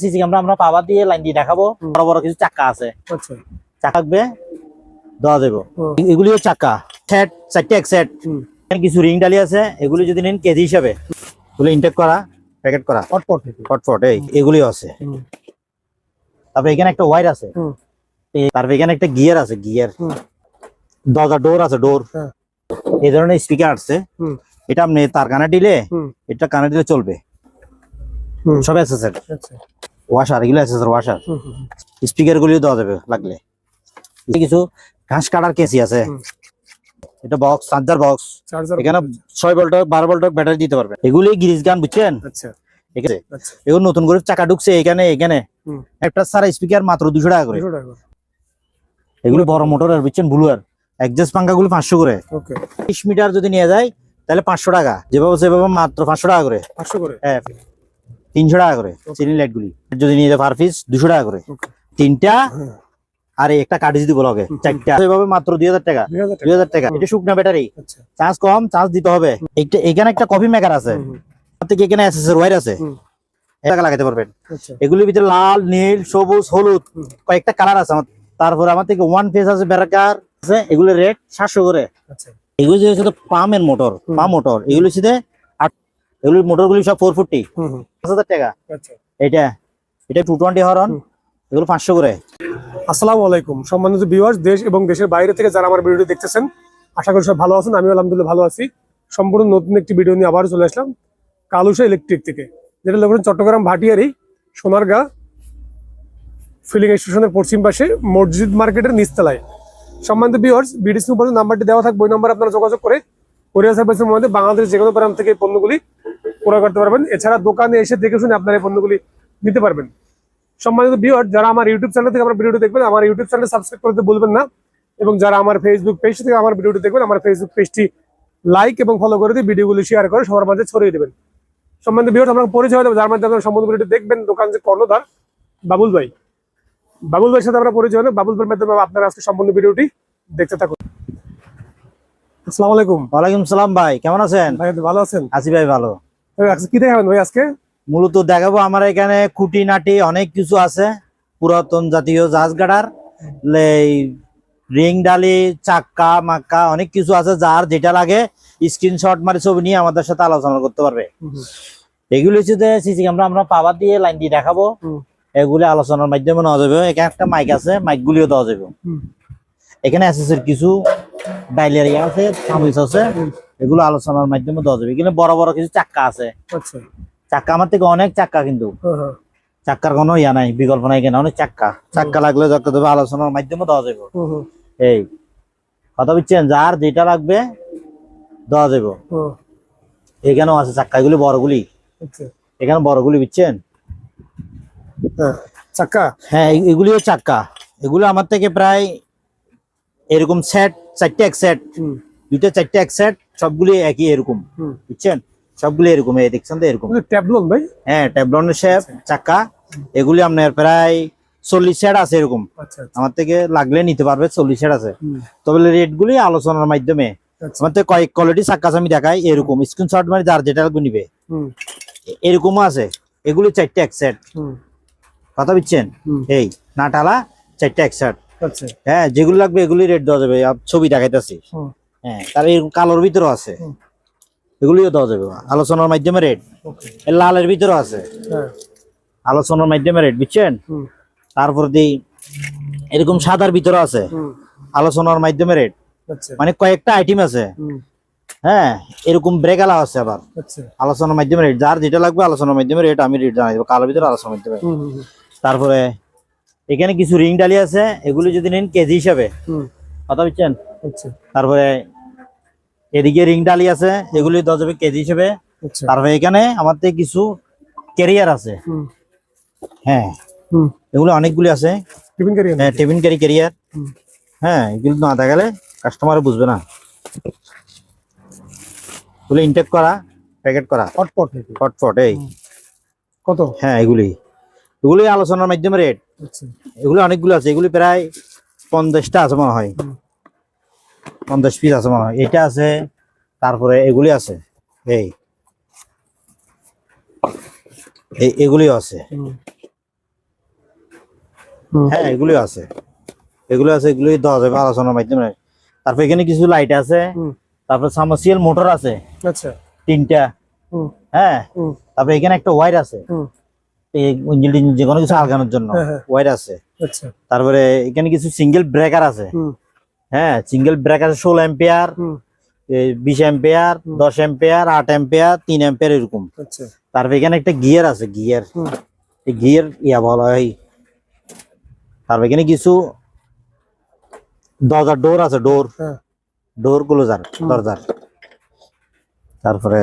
CC camera আমরা পাওয়ার দিয়ে line দিয়ে দেখাবো। বড় বড় কিছু চাকা আছে, আচ্ছা চাকা থাকবে দেওয়া যাবে। এগুলিও চাকা সেট, চারটে এক সেট। কিছু রিং ডালি আছে, এগুলি যদি নেন কেজি হিসাবে, এগুলো ইনটেক করা, প্যাকেট করা, ফটফট এগুলি আছে। তারপরে এখানে একটা ওয়্যার আছে, তারপরে এখানে একটা গিয়ার আছে, গিয়ার, দরজা ডোর আছে, ডোর। এই ধরনের স্পিকার আছে, এটা আপনি তার কানে দিলে, এটা কানে দিলে চলবে। সব অ্যাক্সেসর, ওয়াশার, এগুলো অ্যাক্সেসর ওয়াশার। স্পিকার গুলিও দেওয়া যাবে লাগলে। কিছু ঘাস কাটার কেসি আছে, এটা বক্স, চার্জার বক্স। এখানে 6 ভোল্ট 12 ভোল্ট ব্যাটারি দিতে পারবে। এগুলি গ্রিজ গান, বুঝছেন? আচ্ছা, এগুলো নতুন করে চাকা ঢুকছে এখানে। এখানে একটা সারা স্পিকার মাত্র 200 টাকা করে। এগুলো বড় মোটরের, বুঝছেন, ব্লুয়ার। অ্যাডজাস্ট পাঙ্খা গুলো 500 করে। 30 মিটার যদি নিয়ে যায় তাহলে 500 টাকা, যেভাবে সেভাবে মাত্র 500 টাকা করে। 500 করে, হ্যাঁ 300 টাকা করে। চিনি লাইট গুলি যদি নিয়ে যায় পার পিস 200 টাকা করে, তিনটা। আর একটা কাটিজ দিব লগে, চারটা, এভাবে মাত্র 2000 টাকা। 2000 টাকা। এটা শুকনা ব্যাটারি, চার্জ কম, চার্জ দিতে হবে। এখানে একটা কফি মেকার আছে, এখানে এসএসআর ওয়্যার আছে, এটা লাগাতে পারবেন। এগুলির ভিতরে লাল, নীল, সবুজ, হলুদ কয়েকটা কালার আছে। তারপরে আমার থেকে ওয়ান ফেস আছে, ব্যারাকার আছে। এগুলো রেট 700 করে। এগুলো যে পামের মোটর, পাম মোটর, এগুলো সাথে এগুলোর মোটর গুলি সব 440, 5000 টাকা। এটা 220 হরন, এগুলো 500 করে। আসসালামু আলাইকুম সম্মানিত ভিউয়ার্স, দেশ এবং দেশের বাইরে থেকে যারা আমার ভিডিওটি দেখতেছেন, আশা করি সব ভালো আছেন। আমি আলহামদুলিল্লাহ ভালো আছি। সম্পূর্ণ নতুন একটি ভিডিও নিয়ে আবার চলে আসলাম কালুশা ইলেকট্রিক থেকে, যেটা লোকেন চট্টগ্রাম ভাটিয়ারি সোনারগাঁ ফিলিং স্টেশনের পশ্চিম পাশে মসজিদ মার্কেটের নিচতলায়। সম্মানিত ভিউয়ার্স, ভিডিও স্ক্রিনে নাম্বারটি দেওয়া থাকবে, ওই নাম্বারে আপনারা যোগাযোগ করে কোরিয়ার সার্ভিসের মধ্যে বাংলাদেশের যে কোনো প্রান্ত থেকে এই পণ্যগুলি ক্রয় করতে পারবেন। এছাড়া দোকানে এসে দেখে শুনে আপনারা এই পণ্যগুলি নিতে পারবেন। সম্মানিত ভিউয়ার্স, যারা আমার ইউটিউব চ্যানেল থেকে আমার ভিডিওটি দেখবেন, আমার ইউটিউব চ্যানেল সাবস্ক্রাইব করতে ভুলবেন না। এবং যারা আমার ফেসবুক পেজ থেকে আমার ভিডিওটি দেখবেন, আমার ফেসবুক পেজটি লাইক এবং ফলো করে দিয়ে ভিডিওগুলি শেয়ার করে সবার মাঝে ছড়িয়ে দেবেন। সম্মানিত ভিউয়ার্স, আমরা পরিচয় দেবো, যার মাধ্যমে আপনারা সম্পূর্ণ ভিডিওটি দেখবেন। দোকান যে কর্ণধার বাবুল ভাই, বাবুল ভাইয়ের সাথে আমরা পরিচয় দেবো। বাবুল ভাইয়ের মাধ্যমে আপনারা আজকে সম্পূর্ণ ভিডিওটি দেখতে থাকুন। আসসালামু আলাইকুম। ওয়ালাইকুম সালাম ভাই, কেমন আছেন? ভাই ভালো আছেন? আছি ভাই, ভালো। কি দেখাবেন ভাই আজকে? মূলত দেখাবো আমার এখানে খুঁটি নাটি অনেক কিছু আছে, পুরাতন জাতীয় জাহাজ গাড়ার, রিং ডালি, চাক্কা মাক্কা অনেক কিছু আছে। যার যেটা লাগে স্ক্রিনশট মারি ছবি নিয়ে আমাদের সাথে আলোচনা করতে পারবে। এগুলো হচ্ছে সিসি ক্যামেরা আমরা পাওয়ার দিয়ে লাইন দিয়ে দেখাবো। এগুলি আলোচনার মাধ্যমে নেওয়া যাবে। এখানে একটা মাইক আছে, মাইক গুলিও দেওয়া যাবে। এখানে এসএসআর কিছু ডাইলেরিয়া আছে, সামিস আছে, এগুলো আলোচনার মাধ্যমে দেওয়া যাবে। এখানে বড় বড় কিছু চাক্কা আছে। চাক্কা আমার থেকে অনেক চাক্কা, কিন্তু চাক্কার কোনো ইয়া নাই, বিকল্প নাই। এখানে অনেক চাক্কা, চাক্কা লাগলে যত দেবে আলোচনার মাধ্যমে দেওয়া যাবে। এই কথা বুঝছেন, যার যেটা লাগবে দেওয়া যাবে। এখানেও আছে চাক্কা, এগুলি বড়গুলি, এখানে বড়গুলি, বুঝছেন চাক্কা। হ্যাঁ, এগুলিও চাক্কা। এগুলো আমার থেকে প্রায় এরকম সেট, চারটে এক সেট, দুইটা চারটে এক সেট, সবগুলি একই এরকম, বুঝছেন, সবগুলি এরকম। এই দেখছেন তো এরকম ট্যাবলন ভাই? হ্যাঁ, ট্যাবলনের শেপ চাক্কা। এগুলি আপনার প্রায় 40 সেট আছে এরকম। আমার থেকে লাগলে নিতে পারবে, 40 সেট আছে। তবে রেট গুলি আলোচনার মাধ্যমে। আমার থেকে কয়েক কোয়ালিটি চাক্কা আমি দেখাই, এরকম স্ক্রিনশট মানে যার যেটা নিবে এরকমও আছে। এগুলি চারটে এক সেট, কথা বুঝছেন? এই নাটালা চারটে এক সেট। হ্যাঁ, যেগুলো লাগবে এগুলি রেট দেওয়া যাবে, ছবি দেখাইতেছি। হ্যাঁ, তার এরকম কালোর ভিতরেও আছে, এগুলিও দেওয়া যাবে আলোচনার মাধ্যমে রেট। লালের ভিতরেও আছে, আলোচনার মাধ্যমে রেট, বুঝছেন? তারপর দিই এরকম সাদার ভিতরে আছে, আলোচনার মাধ্যমে রেট। মানে কয়েকটা আইটেম আছে। হ্যাঁ, এরকম ব্রেক আলা আছে আবার, আলোচনার মাধ্যমে রেট। যার যেটা লাগবে আলোচনার মাধ্যমে রেট আমি রেট জানাই দেবো, কালোর ভিতরে আলোচনার মাধ্যমে। তারপরে এখানে কিছু রিং ডালি আছে, এগুলি যদি নেন কেজি হিসাবে, কথা বুঝছেন? তারপরে এদিকে রিং ডালি আছে, এগুলি দেওয়া যাবে কেজি হিসেবে। তারপরে এখানে আমার থেকে কিছু ক্যারিয়ার আছে। হ্যাঁ, এগুলো অনেকগুলি আছে, টিফিন ক্যারি ক্যারিয়ার। হ্যাঁ, এগুলো না দেখালে কাস্টমার বুঝবে না। এগুলো ইনটেক করা, প্যাকেট করা, ফটফট। এই কত? হ্যাঁ, এগুলি আলোচনার মাধ্যমে রেট। এগুলো অনেকগুলো আছে, এগুলি প্রায় 50টা আছে মনে হয়, 50 পিস আছে মনে হয়। এটা আছে, তারপরে এগুলি আছে। এই এগুলিও আছে। হুম। হুম। হ্যাঁ এগুলি আছে, এগুলি দেওয়া যাবে আলোচনার মাধ্যমে। তারপর এখানে কিছু লাইট আছে, হুম। তারপর সাবমার্সিবল মোটর আছে আচ্ছা। 3টা। হুম। হ্যাঁ হুম। তারপর এখানে একটা ওয়্যার আছে, হুম। এই ইঞ্জিন যে কোনো কিছু আলগানোর জন্য হ্যাঁ, হ্যাঁ। ওয়্যার আছে। আচ্ছা। তারপরে এখানে কিছু সিঙ্গেল ব্রেকার আছে। হুম। হ্যাঁ সিঙ্গেল ব্রেকার 16 অ্যাম্পিয়ার, হুম। 20 অ্যাম্পিয়ার, 10 অ্যাম্পিয়ার, 8 অ্যাম্পিয়ার, 3 অ্যাম্পিয়ার এরকম। আচ্ছা। তারপর এখানে একটা গিয়ার আছে, গিয়ার, হুম। এই গিয়ার ইয়া বলা হয়। তারপর এখানে কিছু দরজার ডোর আছে, হ্যাঁ। ডোর ক্লোজার, হুম। দরজার। তারপরে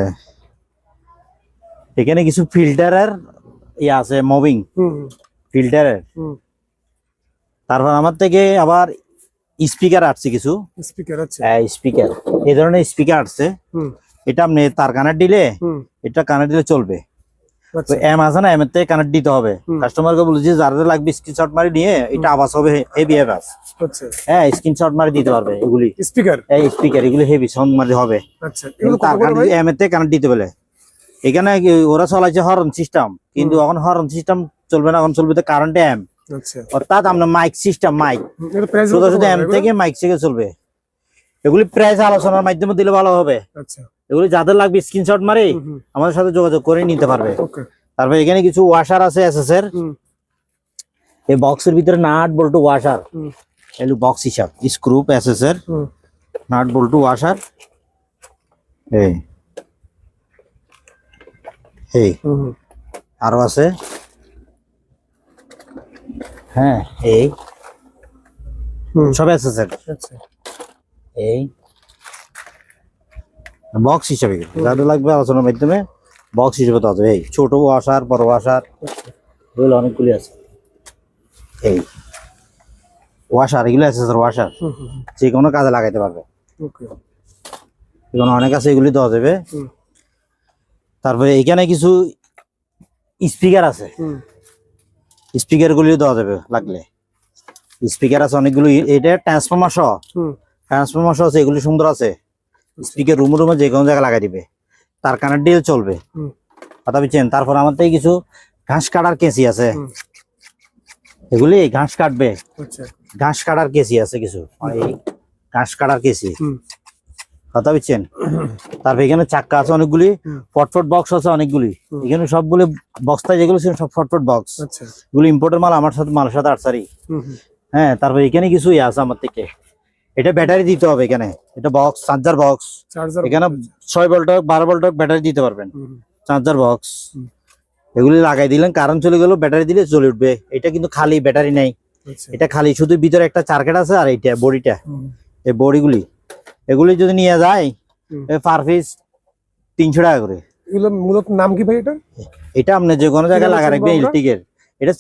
এখানে কিছু ফিল্টারের ইয়ে আছে, মুভিং হুম। ফিল্টারের। হুম। তারপর আমার থেকে আবার স্পিকার আসছে কিছু, স্পিকার। আচ্ছা। স্পিকার, এই ধরনের স্পিকার আসছে। হুম। এটা আপনি তার কানেক্ট দিলে, হুম। এটা কানেক্ট দিলে চলবে। আচ্ছা। এম আছে না, এম এর থেকে কানেক্ট দিতে হবে। হুম। কাস্টমারকে বলছি যার লাগবে স্ক্রিনশট মারি নিয়ে, এটা আওয়াজ হবে হেভি আওয়াজ। আচ্ছা। হ্যাঁ স্ক্রিনশট মারি দিতে পারবে এগুলি, স্পিকার। এই স্পিকার এগুলি হেভি সাউন্ড মারি হবে। আচ্ছা, এগুলো কত তার করে ভাই? এম এর থেকে কানেক্ট দিতে বলে। এখানে ওরা চলাইছে হর্ন সিস্টেম, কিন্তু এখন হর্ন সিস্টেম চলবে না, এখন চলবে তো কারেন্ট এম। আচ্ছা। অর্থাৎ আমরা মাইক সিস্টেম, মাইক এর প্রাইস শুধু শুধু এম থেকে মাইক থেকে চলবে। এগুলি প্রাইস আলোচনার মাধ্যমে দিলে ভালো হবে। আচ্ছা। এগুলি যাদের লাগবে স্ক্রিনশট মারি হুম। হুম। আমাদের সাথে যোগাযোগ করে নিতে পারবে। ওকে। তারপর এখানে কিছু ওয়াশার আছে এসএস এর, হুম। এই বক্সের ভিতরে নাট বল্টু ওয়াশার, হুম। এগুলো বক্স হিসাব স্ক্রু এসএস এর হুম। নাট বল্টু ওয়াশার। এই এই হুম। আরো আছে। হ্যাঁ এই হুম। সব এসএস এর। আচ্ছা। এই বক্স হিসাবে যাদের লাগবে আলোচনার মাধ্যমে বক্স হিসেবে তো আছে। এই ছোট ওয়াশার, বড় ওয়াশার, এগুলো অনেকগুলি আছে। এই ওয়াশার, এগুলো আছে ওয়াশার, হুম। হুম। যে কোনো কাজে লাগাইতে পারবে। ওকে। এখানে অনেক আছে, এগুলি দেওয়া যাবে। হুম। তারপরে এখানে কিছু স্পিকার আছে, হুম। স্পিকার গুলিও দেওয়া যাবে লাগলে। স্পিকার আছে অনেকগুলো, এটা ট্রান্সফরমার সহ, হুম। ট্রান্সফরমার সহ আছে, এগুলি সুন্দর আছে। স্পিকার রুমে রুমে যে কোনো জায়গায় লাগাই দিবে, তার কানেক্ট দিয়ে চলবে। হুম। কথা বুঝছেন? তারপর আমার থেকে কিছু ঘাস কাটার কেসি আছে, হুম। এগুলি ঘাস কাটবে, আচ্ছা। ঘাস কাটার কেসি আছে কিছু, এই ঘাস কাটার কেসি। হুম। কথা বুঝছেন? তারপর এখানে চাক্কা আছে অনেকগুলি, হুম। ফটফট বক্স আছে অনেকগুলি। হুম। এখানে সবগুলি বক্সটায় যেগুলো ছিল সব ফটফট বক্স, আচ্ছা। এগুলো ইম্পোর্টের মাল, আমার সাথে মালের সাথে আটসারি। হুম। হুম। হ্যাঁ তারপর এখানে কিছু আছে আমার থেকে, এটা ব্যাটারি দিতে হবে এখানে, এটা বক্স চার্জার বক্স। চার্জার। এখানে 6 ভোল্ট 12 ভোল্ট ব্যাটারি দিতে পারবেন, হুম। Charger box. হুম। এগুলি লাগাই দিলেন, কারেন্ট চলে গেল, ব্যাটারি দিলে চলে উঠবে। এটা কিন্তু খালি ব্যাটারি নাই, আচ্ছা। এটা খালি শুধু ভিতরে একটা সার্কিট আছে, আর এইটা বডিটা, হুম। এই বডিগুলি, এগুলি যদি নিয়ে যায় হুম। পার পিস 300 টাকা করে। এগুলো মূলত নাম কি ভাই এটা? এটা আপনি যে কোনো জায়গায় লাগা রাখবে আমরা? ইলেকট্রিকের, এটা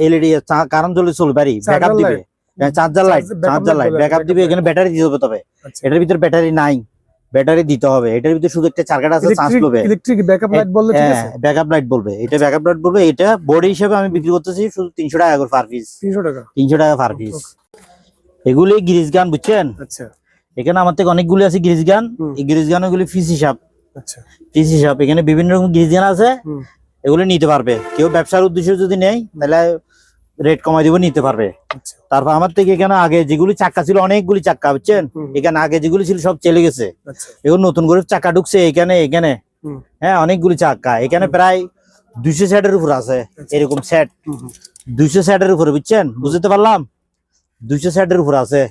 এলইডি কারেন্ট চলে চলবে, ব্যাকআপ Charger দিবে, charger light, charger light backup দিবে। এখানে ব্যাটারি দিতে হবে, তবে আচ্ছা। এটার ভিতরে ব্যাটারি নাই, ব্যাটারি দিতে হবে। এটার ভিতরে শুধু একটা সার্কিট আছে, চার্জ লবে। ইলেকট্রিক ব্যাকআপ লাইট বললে ঠিক আছে? ব্যাকআপ লাইট বলবে, এটা ব্যাকআপ লাইট বলবে। এটা বডি হিসেবে আমি বিক্রি করতেছি শুধু 300 টাকা করে পার পিস, 300 টাকা। 300 টাকা পার পিস। এগুলি গ্রিজ গান, বুঝছেন? আচ্ছা। এখানে আমার থেকে অনেকগুলি আছে গ্রিজ গান। হুম। এই গ্রিজ গান গুলি ফিস হিসাব, আচ্ছা। ফিস হিসাব। এখানে বিভিন্ন রকম গ্রিজ গান আছে, হুম। এগুলো নিতে পারবে। কেউ ব্যবসার উদ্দেশ্যে যদি নেয় তাহলে রেট কমাই দিব, নিতে পারবে। আচ্ছা। তারপর আমার থেকে এখানে আগে যেগুলি চাক্কা ছিল, অনেকগুলি চাক্কা, বুঝছেন? হুম। এখানে আগে যেগুলি ছিল সব চলে গেছে, আচ্ছা। এখন নতুন করে চাক্কা ঢুকছে এখানে, এখানে। হুম। হ্যাঁ অনেকগুলি চাক্কা এখানে, প্রায় 200 সেটের উপর আছে, এরকম সেট হুম। হুম। 200 সেটের উপরে, বুঝছেন? বুঝতে পারলাম, 200 সেটের উপরে আছে,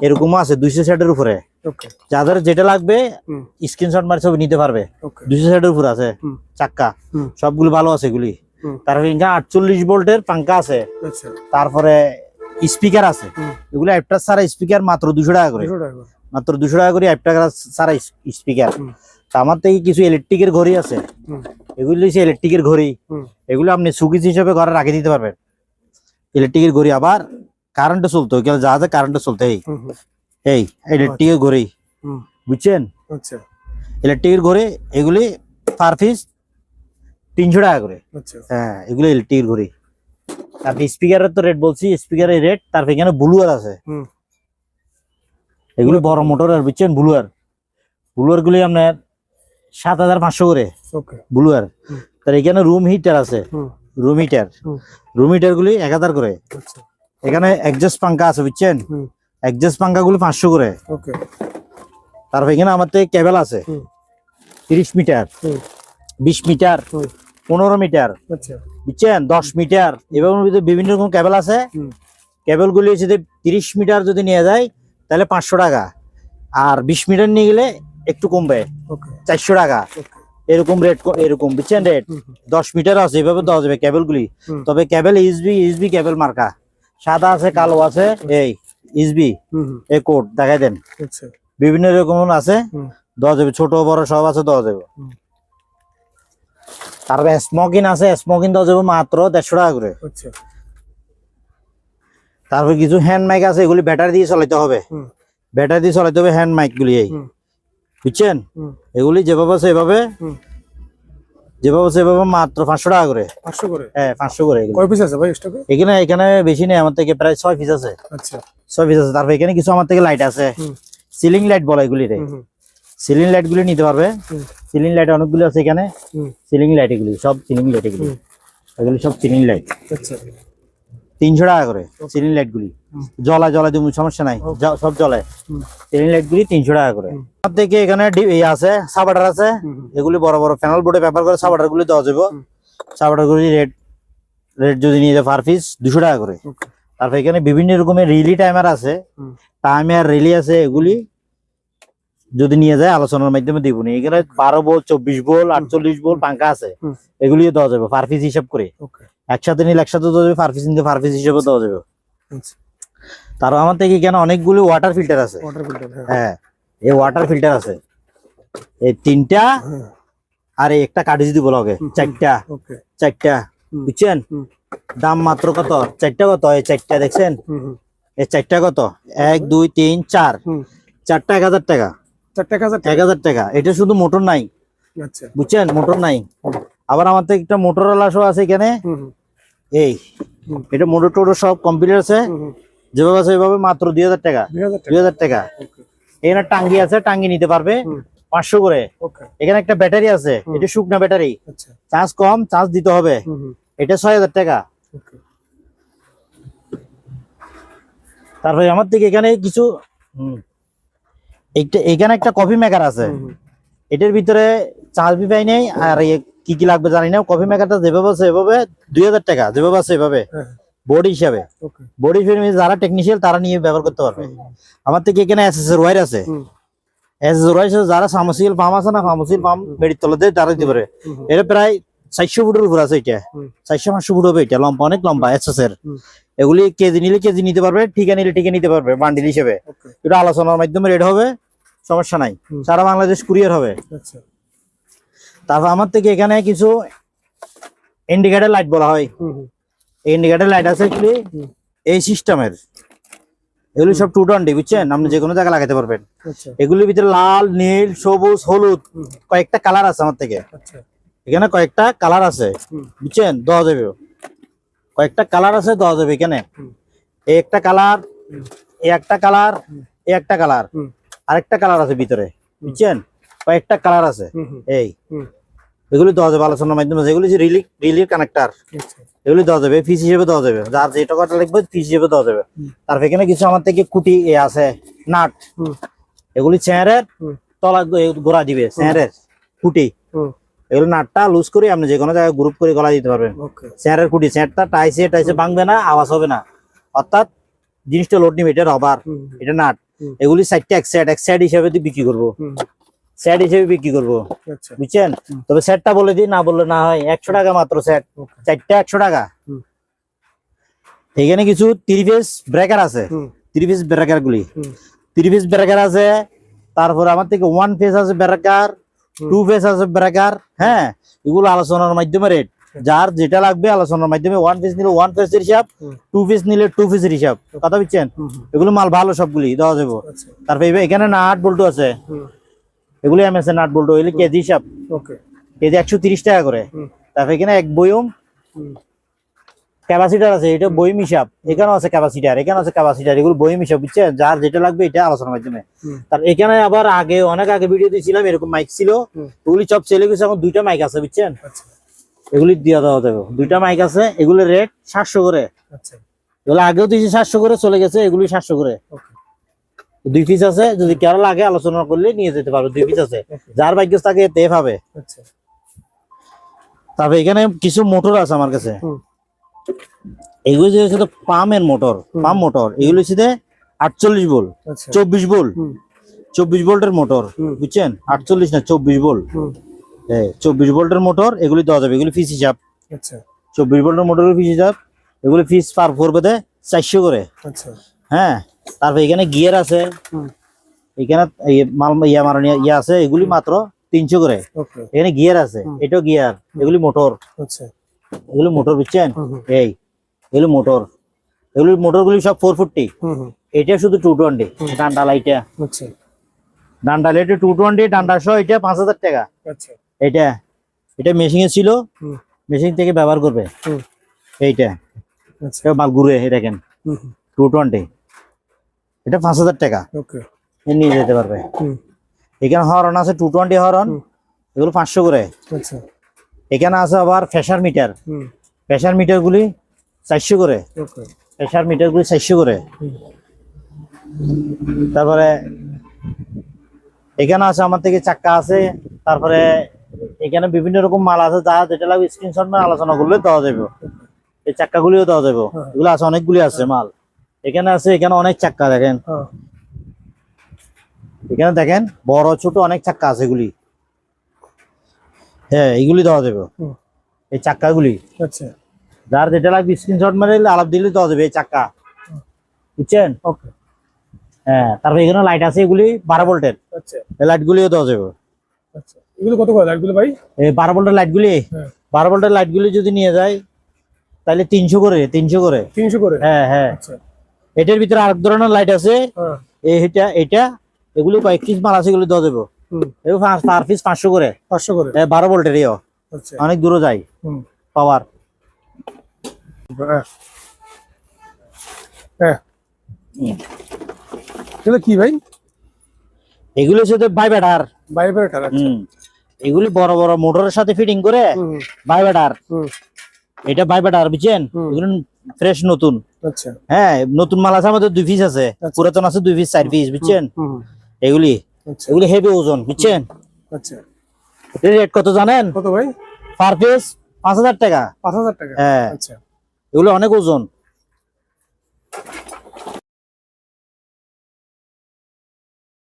এরকমও আছে 200 সেটের উপরে। ওকে। যাদের যেটা লাগবে হুম। স্ক্রিনশট মারি সব নিতে পারবে। ওকে। 200 সেটের উপর আছে হুম। চাক্কা, হুম। সবগুলো ভালো আছে এগুলি। হুম। তারপরে এখানে 48 ভোল্টের পাঙ্খা আছে, আচ্ছা। তারপরে স্পিকার আছে। হুম। এগুলো একটা সারা স্পিকার মাত্র 200 টাকা করে, 200 টাকা করে। মাত্র 200 টাকা করে একটা সারা স্পিকার। হুম। আমার থেকে কিছু ইলেকট্রিকের ঘড়ি আছে, হুম। এগুলি হচ্ছে ইলেকট্রিকের ঘড়ি। হুম। এগুলো আপনি সুকিস হিসেবে ঘরে রাখে দিতে পারবেন। ইলেকট্রিকের ঘড়ি আবার কারেন্টে চলতো, যা যা কারেন্টে চলতো, এই হুম। হুম। এই ইলেকট্রিকের ঘড়ি, হুম। বুঝছেন? আচ্ছা। ইলেকট্রিকের ঘড়ি এগুলি পার পিস 300 টাকা করে। আচ্ছা। হ্যাঁ এগুলো ইলেকট্রিকের ঘড়ি। তারপর স্পিকারের তো রেট বলছি, স্পিকারের রেট। তারপর এখানে ব্লুয়ার আছে, হুম। এগুলি বড় মোটরের, বুঝছেন? ব্লুয়ার গুলি আপনার 7500 করে ওকে। ব্লুয়ার। হুম। তার এখানে রুম হিটার আছে, হুম রুম হিটার, হুম রুম হিটার গুলি 1000 করে। আচ্ছা এখানে অ্যাডজাস্ট পাঙ্খা আছে বুঝছেন, হুম অ্যাডজাস্ট পাঙ্খা গুলি 500 করে। ওকে তারপর এখানে আমার থেকে কেবল আছে হুম 30 মিটার, হুম 20 মিটার, হুম 15 মিটার, আচ্ছা বুঝছেন 10 মিটার, এবং বিভিন্ন রকম কেবল আছে। হুম কেবল গুলি যদি 30 মিটার যদি নিয়ে যায় তাহলে 500 টাকা, আর 20 মিটার নিয়ে গেলে একটু কমবে, ওকে 400 টাকা, ওকে এরকম রেট, এরকম বুঝছেন রেট। হুম 10 মিটার আছে, এভাবে দেওয়া যাবে কেবল গুলি। হুম তবে কেবল ইসবি কেবল মার্কা, সাদা আছে, কালো আছে, এই ইসবি হুম হুম এই কোড দেখাই দেন, আচ্ছা বিভিন্ন রকম আছে, হুম দেওয়া যাবে, ছোট বড় সব আছে, দেওয়া যাবে। হুম। তারপরে স্মোকিং আছে, স্মোকিং দেওয়া যাবে মাত্র 150 টাকা করে। আচ্ছা তারপর কিছু হ্যান্ড মাইক আছে, এগুলি ব্যাটারি দিয়ে চালাতে হবে, হুম ব্যাটারি দিয়ে চালাতে হবে হ্যান্ড মাইক গুলি, এই হুম বুঝছেন। হুম এগুলি যেভাবে আছে এভাবে, হুম যেভাবে আছে এভাবে মাত্র 500 টাকা করে। 500 করে। হ্যাঁ 500 করে এগুলি। কয় পিস আছে ভাই স্টকে? এখানে এখানে বেশি নেই, আমার থেকে প্রায় 6 পিস আছে, আচ্ছা 6 পিস আছে। তারপর এখানে কিছু আমার থেকে লাইট আছে, হুম সিলিং লাইট বলে এগুলি রে, হুম হুম সিলিং লাইট গুলি নিতে পারবে। হুম সিলিং লাইট অনেকগুলো আছে এখানে, হুম সিলিং লাইট এগুলি সব সিলিং লাইট, এগুলি হুম। এগুলি সব সিলিং লাইট। আচ্ছা 300 টাকা করে সিলিং লাইট গুলি, হুম। জ্বলা তুমি সমস্যা নাই, সব জ্বলে। হুম সিলিং লাইট গুলি 300 টাকা করে। হুম। আমার থেকে এখানে আছে সাবাটার আছে, হুম হুম এগুলি বড় বড় প্যানেল বোর্ডে ব্যবহার করে সাবাটার গুলি দেওয়া যাবে। হুম। সাবাটার গুলি রেট রেট যদি নিয়ে যায় পার পিস 200 টাকা করে। ওকে তারপর এখানে বিভিন্ন রকমের রিলি টাইমার আছে, হুম টাইমার রিলি আছে, এগুলি যদি নিয়ে যায় আলোচনার মাধ্যমে দিব নি। এখানে 12 ভোল্ট, 24 ভোল্ট, 48 ভোল্ট পাঙ্খা আছে, হুম। এগুলিও দেওয়া যাবে পার পিস হিসাব করে। ওকে একসাথে নিলে একসাথে দেওয়া যাবে, পার পিস নিলে পার পিস হিসাবে দেওয়া যাবে। আচ্ছা তার আমার থেকে এখানে অনেকগুলো ওয়াটার ফিল্টার আছে, ওয়াটার ফিল্টার হ্যাঁ হ্যাঁ এই ওয়াটার ফিল্টার আছে, এই 3টা, হ্যাঁ আর এই একটা কাটিজ দিব লগে, হুম, 4টা, ওকে 4টা, হুম। বুঝছেন। হুম দাম মাত্র কত, 4টা কত, এই 4টা দেখছেন, হুম হুম এই 4টা কত, 1 2 3 4, হুম 4টা 1000 টাকা, 4,000 টাকা 1000 টাকা। এটা শুধু মোটর নাই, আচ্ছা বুঝছেন, মোটর নাই। আবার আমার থেকে একটা মোটর শো আছে এখানে, হুম হুম এই হুম। এটা মোটর টোটর সব কম্পিউটার আছে, হুম হুম যেভাবে আছে ওইভাবে মাত্র 2000 টাকা, 2,000 টাকা 2000 টাকা। ওকে এখানে টাঙ্গি আছে, টাঙ্গি নিতে পারবে হুম 500 করে। ওকে এখানে একটা ব্যাটারি আছে, হুম। এটা শুকনা ব্যাটারি, আচ্ছা চার্জ কম, চার্জ দিতে হবে, হুম হুম এটা 6000 টাকা। ওকে তারপরে আমার থেকে এখানে কিছু এখানে একটা কফি মেকার আছে, হুম হুম এটার ভিতরে চার্জ বিপাই নেই, আর কি কি লাগবে জানি না। কফি মেকারটা যেভাবে আছে এভাবে 2000 টাকা, যেভাবে আছে এভাবে হ্যাঁ বোর্ড হিসাবে, ওকে বোর্ড হিসেবে যারা টেকনিশিয়াল তারা নিয়ে ব্যবহার করতে পারবে। আমার থেকে এখানে এসএসএর ওয়্যার আছে, হুম এসএসএর ওয়্যার যারা ফার্মাসিক্যাল পাম্প আছে না, ফার্মাসিক্যাল পাম্প মেডির তলা দিয়ে তারা দিতে পারে। হুম হুম এটা প্রায় 400 ফুটের উপর আছে, এটা হুম 400-500 ফুট হবে, এটা লম্বা, অনেক লম্বা এসএসএর। হুম। এগুলি কেজি নিলে কেজি নিতে পারবে, ঠিকা নিলে ঠিকা নিতে পারবে, বান্ডিল হিসেবে। ওকে এটা আলোচনার মাধ্যমে রেট হবে, সমস্যা নাই, হুম। সারা বাংলাদেশ কুরিয়ার হবে। আচ্ছা তারপর আমার থেকে এখানে কিছু ইন্ডিকেটর লাইট বলা হয়, হুম হুম এই ইন্ডিকেটর লাইট আছে এগুলি হুম। এই সিস্টেমের, এগুলি সব 220, বুঝছেন, আপনি যে কোনো জায়গায় লাগাতে পারবেন। আচ্ছা এগুলির ভিতরে লাল, নীল, সবুজ, হলুদ হুম কয়েকটা কালার আছে আমার থেকে, আচ্ছা এখানে কয়েকটা কালার আছে, হুম বুঝছেন, দেওয়া যাবে, কয়েকটা কালার আছে, দেওয়া যাবে এখানে। হুম এই একটা কালার, হুম এই একটা কালার, এই একটা কালার, হুম আরেকটা কালার আছে ভিতরে, বুঝছেন, কয়েকটা কালার আছে, হুম হুম এই হুম এগুলি দেওয়া যাবে আলোচনার মাধ্যমে। এগুলি যে রিলির কানেক্টার, আচ্ছা এগুলি দেওয়া যাবে, ফিস হিসেবে দেওয়া যাবে, যার যে টাকাটা লাগবে ফিস হিসেবে দেওয়া যাবে। হুম। তারপর এখানে কিছু আমার থেকে কুটি আছে, নাট, হুম এগুলি চেয়ারের হুম তলা গোড়া দিবে, চেয়ারের কুটি, হুম এগুলো নাটটা লুজ করে আপনি যে কোনো জায়গায় গ্রুপ করে গলা দিতে পারবেন। ওকে চেয়ারের কুটি, চেয়ারটা টাইসে ভাঙবে না, আওয়াজ হবে না, অর্থাৎ জিনিসটা লোড নিবে, এটা রবার, হুম এটা নাট। হুম। এগুলি 4টা এক সাইড হিসাবে বিক্রি করবো, হুম সেট হিসেবে বিক্রি করবো, আচ্ছা বুঝছেন। হুম। তবে সেটটা বলে দিই, না বললে না হয়, 100 টাকা মাত্র সেট, ওকে 4টা 100 টাকা। হুম এখানে কিছু 3 পিস ব্রেকার আছে, হুম 3 পিস ব্রেকার গুলি, হুম 3 পিস ব্রেকার আছে। তারপরে আমার থেকে 1 পিস আছে ব্রেকার, 2 পিস আছে ব্রেকার, হ্যাঁ এগুলো আলোচনার মাধ্যমে রেট, যার যেটা লাগবে আলোচনার মাধ্যমে। 1 পিস নিলে 1 পিসের হিসাব, হুম 2 পিস নিলে 2 পিসের হিসাব, কথা বুঝছেন। হুম হুম এগুলো মাল ভালো, সবগুলি দেওয়া যাবে। আচ্ছা তারপরে এখানে নাট বল্টু আছে, হুম এগুলি এমএস নাট বল্টু, এগুলি কেজি হিসাব, ওকে কেজি 130 টাকা করে। হুম তারপরে এখানে এক বয়ম হুম ক্যাপাসিটার আছে, এটা বইম হিসাব, এখানেও আছে ক্যাপাসিটার, এখানে আছে ক্যাপাসিটার, এগুলো বইম হিসাব, বুঝছেন, যার যেটা লাগবে এটা আলোচনার মাধ্যমে। হুম তার এখানে আবার অনেক আগে ভিডিও দিয়েছিলাম, এরকম মাইক ছিল, হুম ওগুলি সব সেলে গেছে, এখন 2টা মাইক আছে, বুঝছেন। আচ্ছা এগুলি দিয়ে দেওয়া যাবে। দুইটা মাইক আছে, এগুলো রেট 700 করে। আচ্ছা এগুলো আগেও দিয়েছি 700 করে, চলে গেছে, এগুলি 700 করে। ওকে 2 পিস আছে, যদি কারো লাগে আলোচনা করলে নিয়ে যেতে পারবে। 2 পিস আছে, যার ভাগ্য থাকে তে পাবে। আচ্ছা তারপরে এখানে কিছু মোটর আছে আমার কাছে। হুম এগুলো যে হচ্ছে পাম্পের মোটর, পাম্প মোটর। এগুলো হচ্ছে 48 ভোল্ট, আচ্ছা 24 ভোল্ট, হুম 24 ভোল্টের মোটর, বুঝছেন? 48 না 24 ভোল্ট। হুম 24 ভোল্টের মোটর, এগুলি দেওয়া যাবে। এগুলি ফিস হিসাব, আচ্ছা 24 ভোল্টের মোটরের ফিস হিসাব। এগুলি ফিস পার পড়বে 400 করে। আচ্ছা হ্যাঁ, তারপর এখানে গিয়ার আছে, হুম এখানে মাল ইয়া মারানি ইয়া আছে, এগুলি মাত্র 300 করে। ওকে এখানে গিয়ার আছে, এটাও গিয়ার, এগুলি মোটর, আচ্ছা এগুলি মোটর, বুঝছেন? হুম হুম এই এগুলি মোটর, এগুলি মোটরগুলি সব 440। হুম হুম এটা শুধু 220। ডান্ডা লাইটা, আচ্ছা ডান্ডা লাইটে 220, ডান্ডা সহ এটা 5000 টাকা। আচ্ছা এটা এটা মেশিং এ ছিল, হুম মেশিন থেকে ব্যবহার করবে। হুম এইটা আচ্ছা এটা মাল ঘুরে, এই দেখেন হুম হুম 220, এটা 5000 টাকা। ওকে এ নিয়ে যেতে পারবে। হুম এখানে হরন আছে 220 হরন, এগুলো 500 করে। আচ্ছা এখানে আছে আবার প্রেসার মিটার, হুম প্রেসার মিটার গুলি 400 করে। ওকে প্রেসার মিটার গুলি 400 করে। হুম তারপরে এখানে আছে আমার থেকে চাক্কা আছে। তারপরে এখানে বিভিন্ন রকম মাল আছে, যা যেটা লাগবে স্ক্রিনশট নিয়ে আলোচনা করলে দেওয়া যাবে। এই চাক্কা গুলিও দেওয়া যাবে, এগুলো আছে, অনেকগুলি আছে মাল। এখানে আছে, এখানে অনেক চাক্কা দেখেন, হ্যাঁ এখানে দেখেন বড় ছোট অনেক চাক্কা আছে এগুলি। হ্যাঁ, এগুলি দেওয়া যাবে, হুম এই চাক্কাগুলি। আচ্ছা যার যেটা লাগবে স্ক্রিনশট মেরে আলাপ দিলে দেওয়া যাবে এই চাক্কা, বুঝছেন? ওকে হ্যাঁ, তারপর এখানে লাইট আছে, এগুলি 12 ভোল্টের, আচ্ছা এই লাইট গুলিও দেওয়া যাবে। আচ্ছা এগুলো কত করে লাগবে ভাই? এই 12 ভোল্টের লাইট গুলি, হ্যাঁ 12 ভোল্টের লাইট গুলি যদি নিয়ে যায় তাহলে 300 করে, 300 করে। 300 করে হ্যাঁ হ্যাঁ, আচ্ছা এটার ভিতরে আরেক ধরনের লাইট আছে, হ্যাঁ এটা এটা এগুলি কয়েক পিস মাল আছে, এগুলি দেওয়া যাবে। হুম এগুলো পার পিস 500 করে। 500 করে 12 ভোল্টের, ইও আচ্ছা অনেক দূরে যায় হুম পাওয়ার। হ্যাঁ হ্যাঁ এগুলো কি ভাই? এগুলো হচ্ছে ভাইব্রেটর। ভাইব্রেটর আচ্ছা এগুলি বড় বড় মোটরের সাথে ফিটিং করে হুম ভাইব্রেটর। হুম এটা ভাইব্রেটর, বুঝছেন? এগুলো ফ্রেশ নতুন। আচ্ছা হ্যাঁ, নতুন মাল আছে আমাদের 2 পিস আছে, আচ্ছা। পুরাতন আছে 2 পিস 4 পিস, বুঝছেন? হুম এগুলি আচ্ছা এগুলি হেভি ওজন, বুঝছেন? আচ্ছা এর রেট কত জানেন? কত ভাই? পার পিস 5000 টাকা। 5000 টাকা হ্যাঁ, আচ্ছা এগুলো অনেক ওজন।